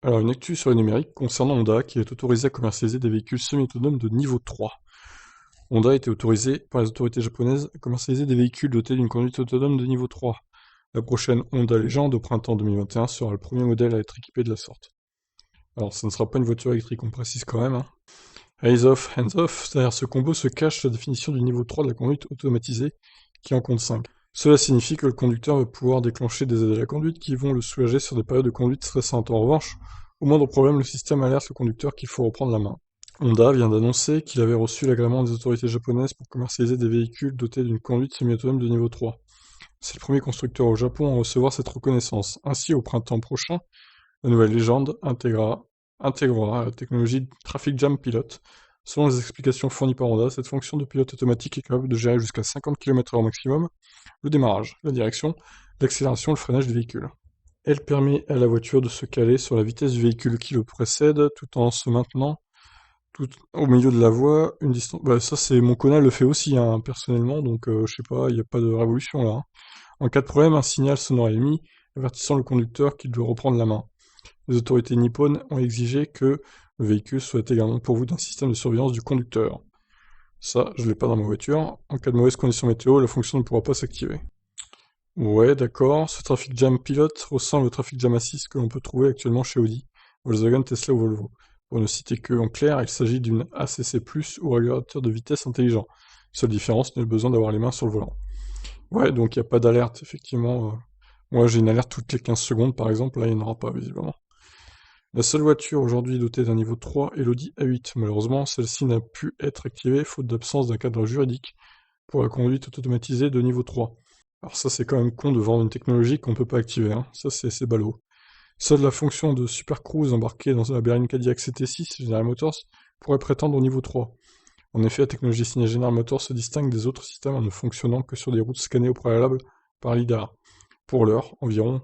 Alors, une actu sur le numérique concernant Honda qui est autorisé à commercialiser des véhicules semi-autonomes de niveau 3. Honda a été autorisé par les autorités japonaises à commercialiser des véhicules dotés d'une conduite autonome de niveau 3. La prochaine Honda Legend au printemps 2021 sera le premier modèle à être équipé de la sorte. Alors, ça ne sera pas une voiture électrique, on précise quand même, hein. Eyes off, hands off, derrière ce combo se cache la définition du niveau 3 de la conduite automatisée, qui en compte 5. Cela signifie que le conducteur va pouvoir déclencher des aides à la conduite qui vont le soulager sur des périodes de conduite stressantes. En revanche, au moindre problème, le système alerte le conducteur qu'il faut reprendre la main. Honda vient d'annoncer qu'il avait reçu l'agrément des autorités japonaises pour commercialiser des véhicules dotés d'une conduite semi-autonome de niveau 3. C'est le premier constructeur au Japon à recevoir cette reconnaissance. Ainsi, au printemps prochain, la nouvelle légende intégrera la technologie Traffic Jam Pilot. Selon les explications fournies par Honda, cette fonction de pilote automatique est capable de gérer jusqu'à 50 km/h maximum le démarrage, la direction, l'accélération et le freinage du véhicule. Elle permet à la voiture de se caler sur la vitesse du véhicule qui le précède tout en se maintenant tout au milieu de la voie, une distance. Bah, ça, c'est mon Kona le fait aussi, hein, personnellement, donc je sais pas, il n'y a pas de révolution là, hein. En cas de problème, un signal sonore est émis, avertissant le conducteur qu'il doit reprendre la main. Les autorités nippones ont exigé que le véhicule soit également pourvu d'un système de surveillance du conducteur. Ça, je l'ai pas dans ma voiture. En cas de mauvaise condition météo, la fonction ne pourra pas s'activer. Ouais, d'accord. Ce Traffic Jam Pilot ressemble au Traffic Jam Assist que l'on peut trouver actuellement chez Audi, Volkswagen, Tesla ou Volvo. Pour ne citer que, en clair, il s'agit d'une ACC+, ou régulateur de vitesse intelligent. Seule différence, n'est le besoin d'avoir les mains sur le volant. Ouais, donc il n'y a pas d'alerte, effectivement. Moi, j'ai une alerte toutes les 15 secondes, par exemple. Là, il n'y en aura pas, visiblement. La seule voiture aujourd'hui dotée d'un niveau 3 est l'Audi A8. Malheureusement, celle-ci n'a pu être activée faute d'absence d'un cadre juridique pour la conduite automatisée de niveau 3. Alors ça, c'est quand même con de vendre une technologie qu'on peut pas activer, hein. Ça, c'est ballot. Seule la fonction de Super Cruise embarquée dans la berline Cadillac CT6 General Motors pourrait prétendre au niveau 3. En effet, la technologie signée General Motors se distingue des autres systèmes en ne fonctionnant que sur des routes scannées au préalable par LiDAR. Pour l'heure, environ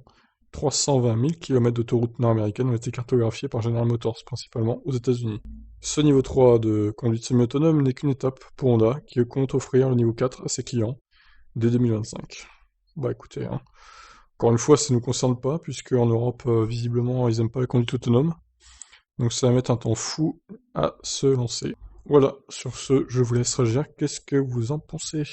320 000 km d'autoroutes nord-américaines ont été cartographiées par General Motors, principalement aux États-Unis. Ce niveau 3 de conduite semi-autonome n'est qu'une étape pour Honda, qui compte offrir le niveau 4 à ses clients dès 2025. Bah écoutez, hein, encore une fois, ça ne nous concerne pas, puisque en Europe, visiblement, ils n'aiment pas la conduite autonome. Donc ça va mettre un temps fou à se lancer. Voilà, sur ce, je vous laisse réagir. Qu'est-ce que vous en pensez?